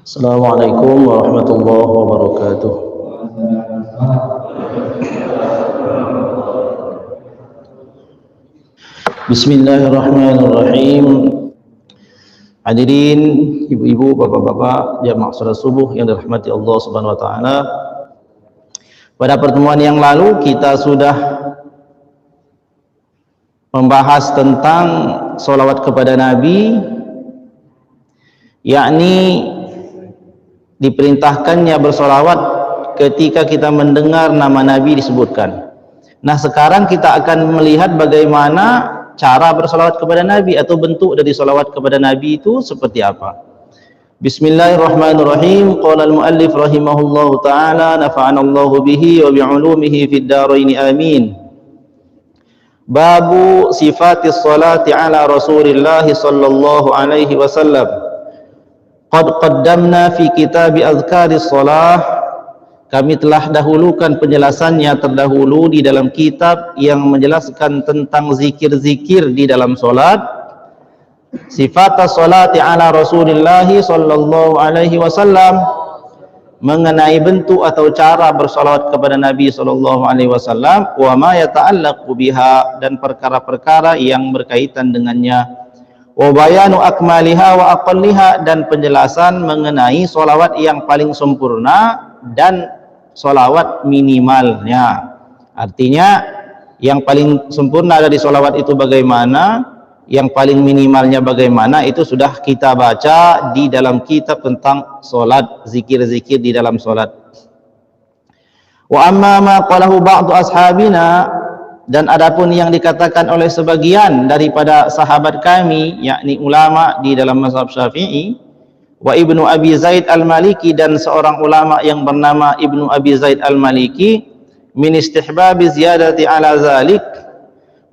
Assalamualaikum warahmatullahi wabarakatuh. Bismillahirrahmanirrahim. Hadirin ibu-ibu, bapak-bapak, jamaah salat subuh yang dirahmati Allah Subhanahu wa taala. Pada pertemuan yang lalu kita sudah membahas tentang sholawat kepada Nabi, yakni diperintahkannya bersolawat ketika kita mendengar nama Nabi disebutkan. Nah, sekarang kita akan melihat bagaimana cara bersolawat kepada Nabi atau bentuk dari solawat kepada Nabi itu seperti apa. Bismillahirrahmanirrahim. Qala al-muallif rahimahullahu ta'ala, nafa'anallahu bihi wa bi'ulumihi fid dharain amin. Babu sifatis salati ala Rasulillah sallallahu alaihi wasallam. Qad qaddamna fi kitabi azkaris shalah. Kami telah dahulukan penjelasannya terdahulu di dalam kitab yang menjelaskan tentang zikir-zikir di dalam salat. Sifatas salati ala Rasulillah sallallahu alaihi wasallam, mengenai bentuk atau cara bersalawat kepada Nabi sallallahu alaihi wasallam, wa ma yata'allaqu biha, dan perkara-perkara yang berkaitan dengannya. Wa bayanu akmaliha wa aqalliha, dan penjelasan mengenai solawat yang paling sempurna dan solawat minimalnya. Artinya yang paling sempurna dari solawat itu bagaimana, yang paling minimalnya bagaimana, itu sudah kita baca di dalam kitab tentang solat, zikir-zikir di dalam solat. Wa amma ma qalahu ba'du ashabina, dan adapun yang dikatakan oleh sebagian daripada sahabat kami, yakni ulama di dalam mazhab Syafi'i, wa Ibnu Abi Zaid Al-Maliki, dan seorang ulama yang bernama Ibnu Abi Zaid Al-Maliki, min istihbabi ziyadati ala zalik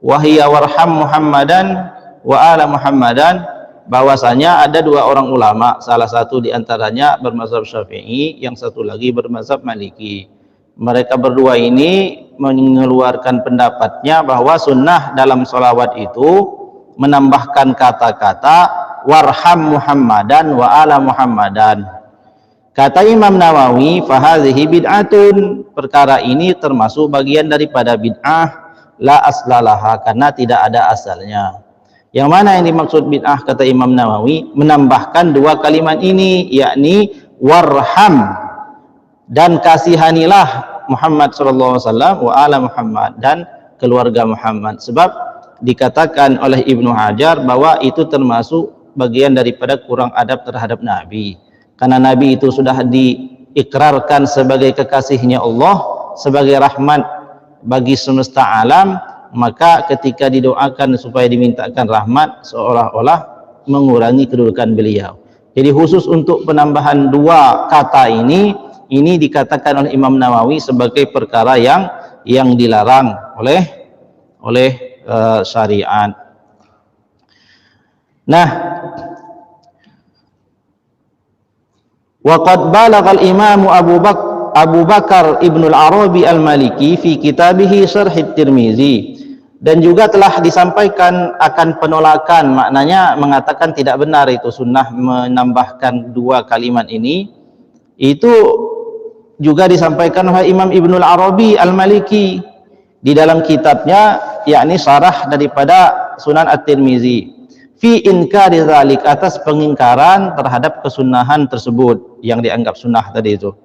wa hiya warham Muhammadan wa ala Muhammadan, bahwasanya ada dua orang ulama, salah satu di antaranya bermazhab Syafi'i, yang satu lagi bermazhab Maliki. Mereka berdua ini mengeluarkan pendapatnya bahwa sunnah dalam sholawat itu menambahkan kata-kata warham Muhammadan wa ala Muhammadan. Kata Imam Nawawi, fahazihi bid'atun, perkara ini termasuk bagian daripada bid'ah, la aslalaha, karena tidak ada asalnya. Yang mana yang dimaksud bid'ah, kata Imam Nawawi, menambahkan dua kalimat ini, yakni warham, dan kasihanilah Muhammad sallallahu alaihi wasallam, wa ala Muhammad, dan keluarga Muhammad. Sebab dikatakan oleh Ibnu Hajar bahwa itu termasuk bagian daripada kurang adab terhadap Nabi, karena Nabi itu sudah diikrarkan sebagai kekasihnya Allah, sebagai rahmat bagi semesta alam, maka ketika didoakan supaya dimintakan rahmat, seolah-olah mengurangi kedudukan beliau. Jadi khusus untuk penambahan dua kata ini dikatakan oleh Imam Nawawi sebagai perkara yang dilarang oleh syariat. Nah, wa qad balagha al-Imam Abu Bakar Ibnu al-Arabi Al-Maliki fi kitabih Syarh at-Tirmizi, dan juga telah disampaikan akan penolakan, maknanya mengatakan tidak benar itu sunnah menambahkan dua kalimat ini. Itu juga disampaikan oleh Imam Ibnu al-Arabi Al-Maliki di dalam kitabnya, yakni syarah daripada Sunan At-Tirmizi, fi inkari dzalik, atas pengingkaran terhadap kesunahan tersebut yang dianggap sunnah tadi itu.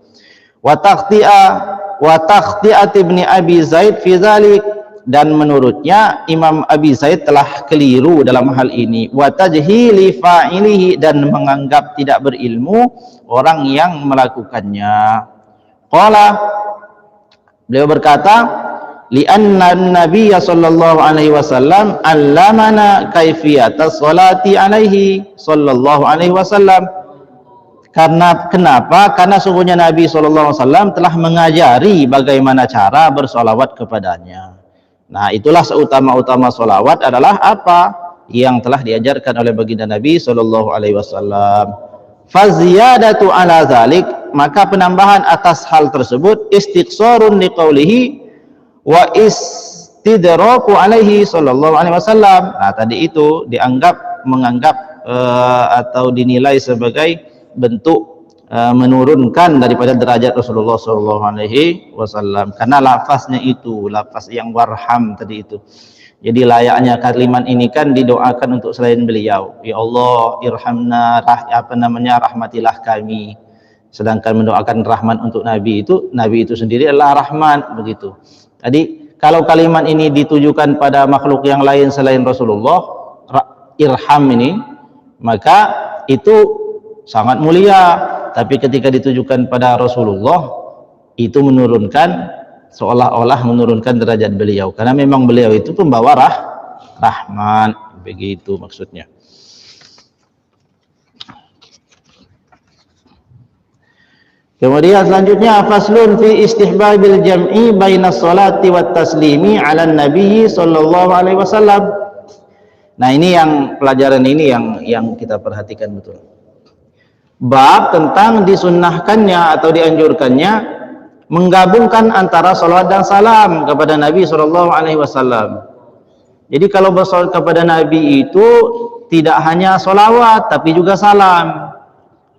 Wa takhti'at Ibni Abi Zaid fi dzalik, dan menurutnya Imam Abi Zaid telah keliru dalam hal ini. Wa tajhili fa'ilihi, dan menganggap tidak berilmu orang yang melakukannya. Qala, beliau berkata, li'anna an-nabiyya sallallahu alaihi wasallam allamana kaifiyatas salati alaihi sallallahu alaihi wasallam. Karena kenapa? Karena sungguhnya Nabi sallallahu alaihi wasallam telah mengajari bagaimana cara bersolawat kepadanya. Nah, itulah seutama-utama solawat adalah apa yang telah diajarkan oleh baginda Nabi sallallahu alaihi wasallam. Faziyadatu ala zalik, maka penambahan atas hal tersebut, istiqsarun liqaulihi wa istidraku alaihi sallallahu alaihi wasallam. Nah, tadi itu menganggap atau dinilai sebagai bentuk menurunkan daripada derajat Rasulullah sallallahu alaihi wasallam, karena lafaznya itu lafaz yang warham tadi itu. Jadi layaknya kalimat ini kan didoakan untuk selain beliau, ya Allah irhamna, rahmatilah kami. Sedangkan mendoakan rahmat untuk Nabi itu sendiri adalah rahmat, begitu. Tadi kalau kalimat ini ditujukan pada makhluk yang lain selain Rasulullah, irham ini, maka itu sangat mulia. Tapi ketika ditujukan pada Rasulullah, itu menurunkan, seolah-olah menurunkan derajat beliau, karena memang beliau itu pembawa rahman, begitu maksudnya. Kemudian selanjutnya, faslun fi istihbabil jam'i bainas salati wat taslimi ala nabi sallallahu alaihi wasallam. Nah, ini yang pelajaran ini yang kita perhatikan betul. Bab tentang disunnahkannya atau dianjurkannya menggabungkan antara salawat dan salam kepada Nabi sallallahu alaihi wasallam. Jadi kalau bersalawat kepada Nabi itu tidak hanya salawat tapi juga salam.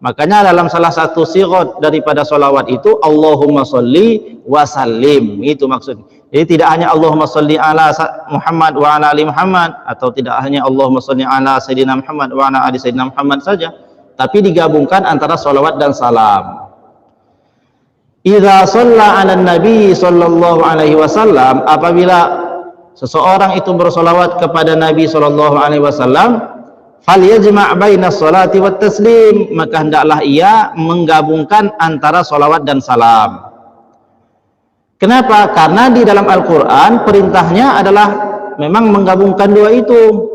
Makanya dalam salah satu sigat daripada salawat itu Allahumma sholli wa sallim, itu maksudnya. Jadi tidak hanya Allahumma sholli ala Muhammad wa ala ali Muhammad, atau tidak hanya Allahumma sholli ala sayyidina Muhammad wa ala ali sayyidina Muhammad saja, tapi digabungkan antara salawat dan salam. Idza shalla 'alan nabi sallallahu alaihi wasallam, apabila seseorang itu bersolawat kepada Nabi sallallahu alaihi wasallam, falyajma' bainas salati wat taslim, maka hendaklah ia menggabungkan antara salawat dan salam. Kenapa? Karena di dalam Al-Qur'an perintahnya adalah memang menggabungkan dua itu.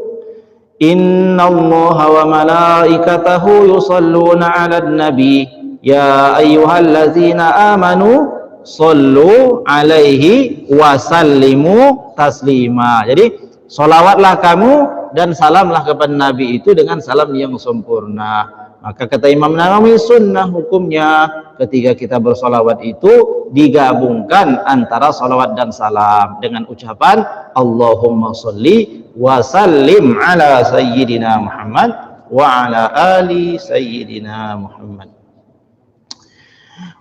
Innallaha wa malaikatahu yusalluna 'alan nabi ya ayyuhallazina amanu shallu 'alaihi wa sallimu taslima. Jadi salawatlah kamu dan salamlah kepada Nabi itu dengan salam yang sempurna. Maka kata Imam Nawawi, sunnah hukumnya ketika kita bersolawat itu digabungkan antara solawat dan salam dengan ucapan Allahumma sholli wa sallim ala sayyidina Muhammad wa ala ali sayyidina Muhammad.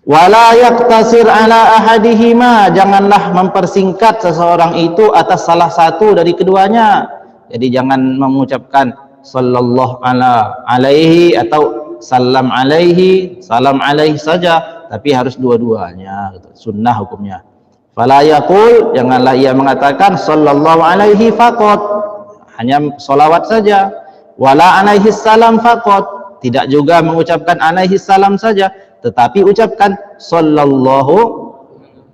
Wala yaktasir ala ahadihima, janganlah mempersingkat seseorang itu atas salah satu dari keduanya. Jadi jangan mengucapkan sallallahu alaihi atau salam alaihi saja, tapi harus dua-duanya. Sunnah hukumnya. Fala yaqul, janganlah ia mengatakan sallallahu alaihi faqat, hanya salawat saja. Wala alaihi salam faqat, tidak juga mengucapkan alaihi salam saja, tetapi ucapkan sallallahu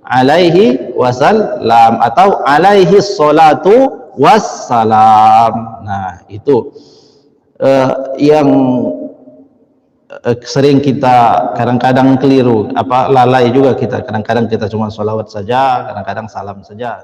alaihi wasallam atau alaihi salatu wassalam. Nah, itu yang sering kita kadang-kadang keliru, lalai juga kita. Kadang-kadang kita cuma sholawat saja, kadang-kadang salam saja.